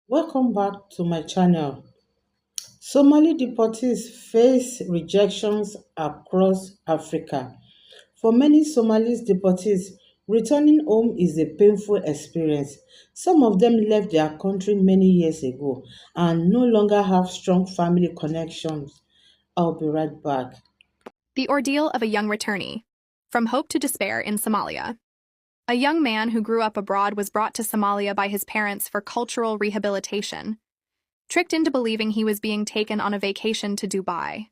Welcome back to my channel. Somali deportees face rejections across Africa. For many Somali deportees, returning home is a painful experience. Some of them left their country many years ago and no longer have strong family connections. I'll be right back. The ordeal of a young returnee. From hope to despair in Somalia. A young man who grew up abroad was brought to Somalia by his parents for cultural rehabilitation, tricked into believing he was being taken on a vacation to Dubai.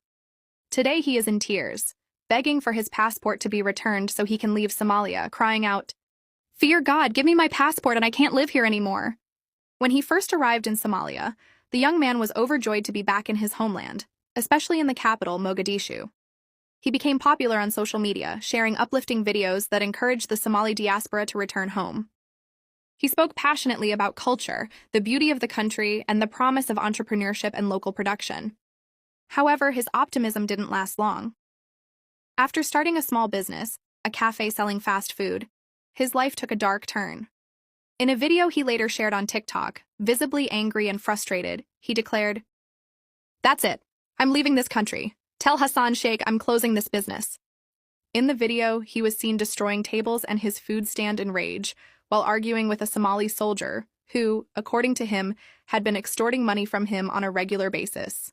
Today he is in tears, begging for his passport to be returned so he can leave Somalia, crying out, "Fear God, give me my passport and I can't live here anymore." When he first arrived in Somalia, the young man was overjoyed to be back in his homeland, especially in the capital, Mogadishu. He became popular on social media, sharing uplifting videos that encouraged the Somali diaspora to return home. He spoke passionately about culture, the beauty of the country, and the promise of entrepreneurship and local production. However, his optimism didn't last long. After starting a small business, a cafe selling fast food, his life took a dark turn. In a video he later shared on TikTok, visibly angry and frustrated, he declared, "That's it. I'm leaving this country. Tell Hassan Sheikh I'm closing this business." In the video, he was seen destroying tables and his food stand in rage, while arguing with a Somali soldier who, according to him, had been extorting money from him on a regular basis.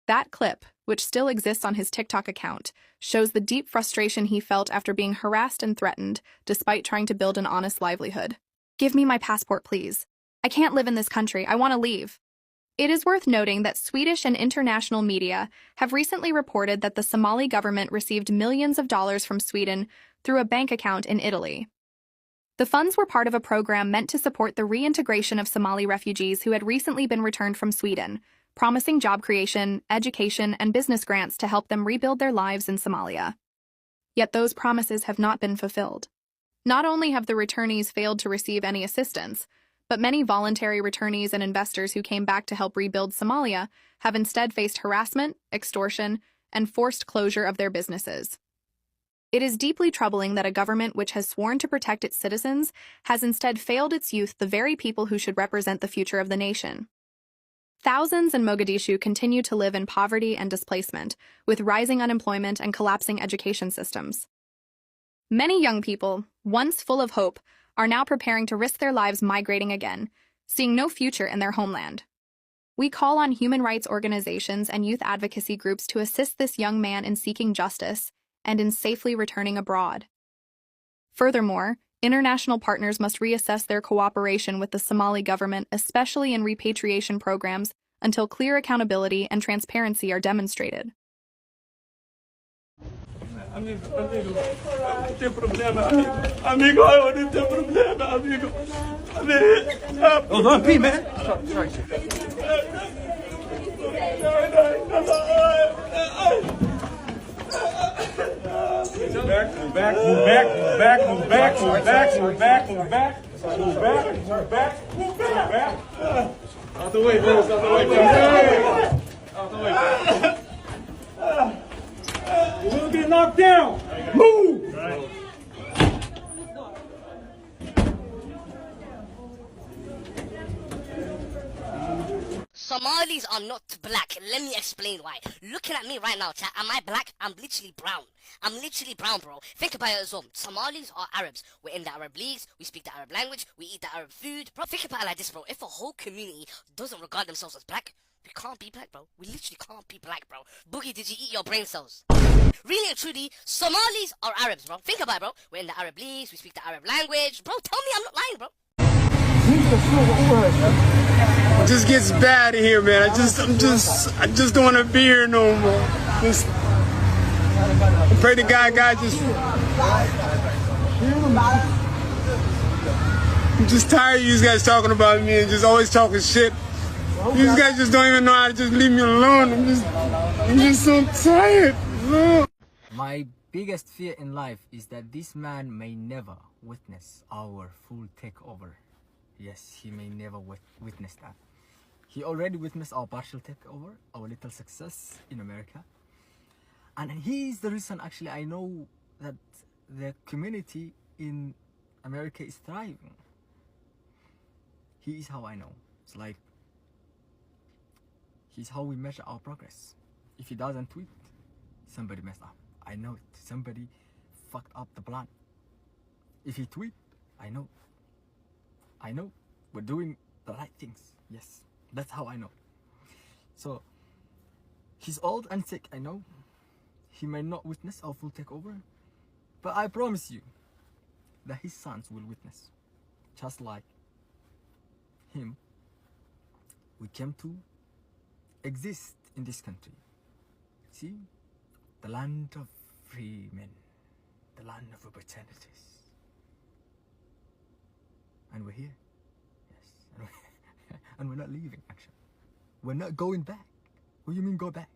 That clip, which still exists on his TikTok account, shows the deep frustration he felt after being harassed and threatened, despite trying to build an honest livelihood. "Give me my passport, please. I can't live in this country. I want to leave." It is worth noting that Swedish and international media have recently reported that the Somali government received millions of dollars from Sweden through a bank account in Italy. The funds were part of a program meant to support the reintegration of Somali refugees who had recently been returned from Sweden, promising job creation, education, and business grants to help them rebuild their lives in Somalia. Yet those promises have not been fulfilled. Not only have the returnees failed to receive any assistance, but many voluntary returnees and investors who came back to help rebuild Somalia have instead faced harassment, extortion, and forced closure of their businesses. It is deeply troubling that a government which has sworn to protect its citizens has instead failed its youth, the very people who should represent the future of the nation. Thousands in Mogadishu continue to live in poverty and displacement, with rising unemployment and collapsing education systems. Many young people, once full of hope, are now preparing to risk their lives migrating again, seeing no future in their homeland. We call on human rights organizations and youth advocacy groups to assist this young man in seeking justice and in safely returning abroad. Furthermore, international partners must reassess their cooperation with the Somali government, especially in repatriation programs, until clear accountability and transparency are demonstrated. Não tem problema, amigo. Amigo, eu não tenho problema, amigo. Amigo. Hold on, P, man. Sorry. Move back, move back, move back, move back, move back, move back, move back, move back, move back, move back, move back. Out the way, bro. Out the way, out the way. We'll get knocked down. Move! Somalis are not black. Let me explain why. Looking at me right now, chat, am I black? I'm literally brown. I'm literally brown, bro. Think about it as well. Somalis are Arabs. We're in the Arab leagues. We speak the Arab language. We eat the Arab food. Bro, think about it like this, bro. If a whole community doesn't regard themselves as black, we can't be black, bro. We literally can't be black, bro. Boogie, did you eat your brain cells? Really and truly, Somalis are Arabs, bro. Think about it, bro. We're in the Arab leagues. We speak the Arab language. Bro, tell me I'm not lying, bro. It just gets bad in here, man. I just don't want to be here no more. I pray to God just. I'm just tired of you guys talking about me and just always talking shit. You guys just don't even know how to just leave me alone. I'm just so tired. My biggest fear in life is that this man may never witness our full takeover. Yes, he may never witness that. He already witnessed our partial takeover, our little success in America. And he is the reason actually I know that the community in America is thriving. He is how I know. It's like he's how we measure our progress. If he doesn't tweet, somebody messed up. I know it. Somebody fucked up the plan. If he tweet, I know. I know. We're doing the right things. Yes. That's how I know. So he's old and sick, I know. He may not witness our full takeover, but I promise you that his sons will witness. Just like him, we came to exist in this country. See? The land of free men, the land of opportunities. And we're here. Yes. And we're not leaving, actually. We're not going back. What do you mean go back?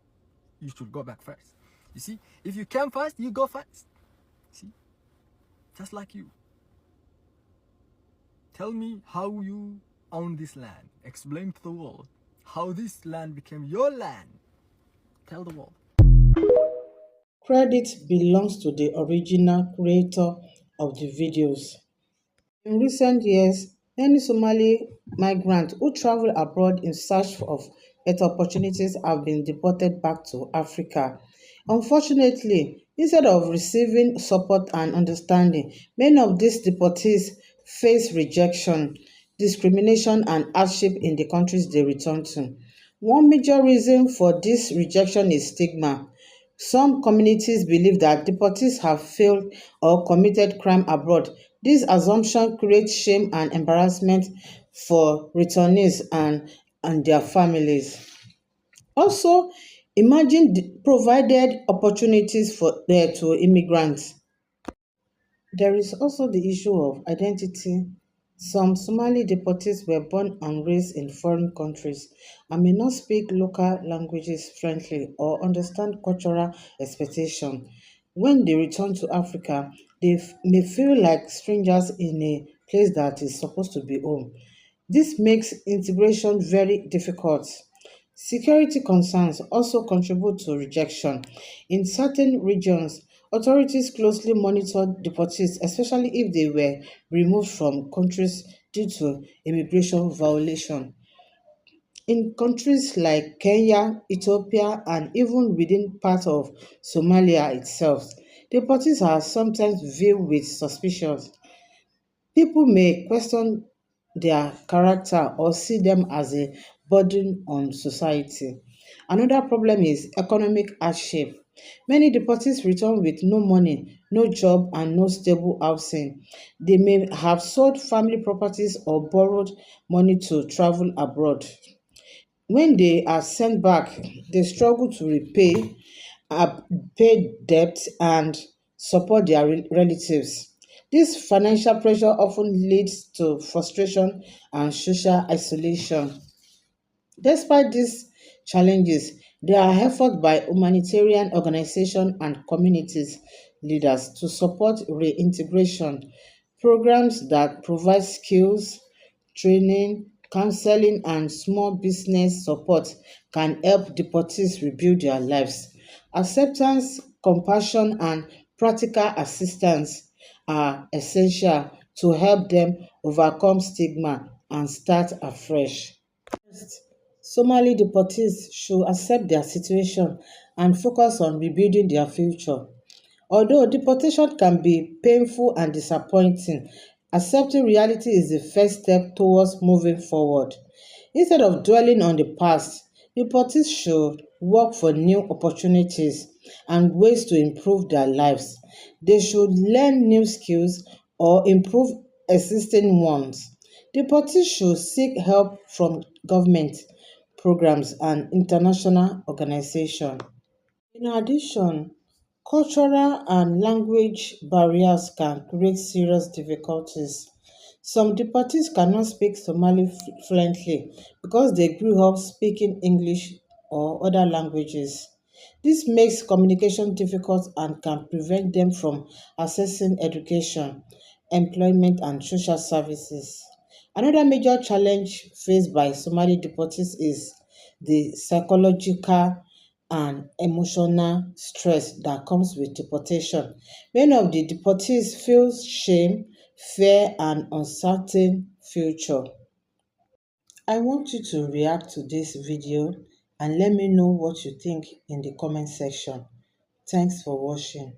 You should go back first. You see, if you came fast, you go fast. See? Just like you. Tell me how you own this land. Explain to the world how this land became your land. Tell the world. Credit belongs to the original creator of the videos. In recent years, many Somali migrants who travel abroad in search of better opportunities have been deported back to Africa. Unfortunately, instead of receiving support and understanding, many of these deportees face rejection, discrimination, and hardship in the countries they return to. One major reason for this rejection is stigma. Some communities believe that deportees have failed or committed crime abroad. This assumption creates shame and embarrassment for returnees and their families. Also, imagine provided opportunities for there to immigrants. There is also the issue of identity. Some Somali deportees were born and raised in foreign countries and may not speak local languages fluently or understand cultural expectations. When they return to Africa, they may feel like strangers in a place that is supposed to be home. This makes integration very difficult. Security concerns also contribute to rejection. In certain regions, authorities closely monitor deportees, especially if they were removed from countries due to immigration violation. In countries like Kenya, Ethiopia, and even within parts of Somalia itself, deportees are sometimes viewed with suspicion. People may question their character or see them as a burden on society. Another problem is economic hardship. Many deportees return with no money, no job, and no stable housing. They may have sold family properties or borrowed money to travel abroad. When they are sent back, they struggle to uh, pay debt and support their relatives. This financial pressure often leads to frustration and social isolation. Despite these challenges, there are efforts by humanitarian organizations and communities leaders to support reintegration. Programs that provide skills, training, counseling, and small business support can help deportees rebuild their lives. Acceptance, compassion, and practical assistance are essential to help them overcome stigma and start afresh. Somali deportees should accept their situation and focus on rebuilding their future. Although deportation can be painful and disappointing, accepting reality is the first step towards moving forward. Instead of dwelling on the past, deportees should work for new opportunities and ways to improve their lives. They should learn new skills or improve existing ones. Deportees should seek help from government programs and international organizations. In addition, cultural and language barriers can create serious difficulties. Some deportees cannot speak Somali fluently because they grew up speaking English or other languages. This makes communication difficult and can prevent them from accessing education, employment, and social services. Another major challenge faced by Somali deportees is the psychological and emotional stress that comes with deportation. Many of the deportees feel shame, fear, and uncertain future. I want you to react to this video and let me know what you think in the comment section. Thanks for watching.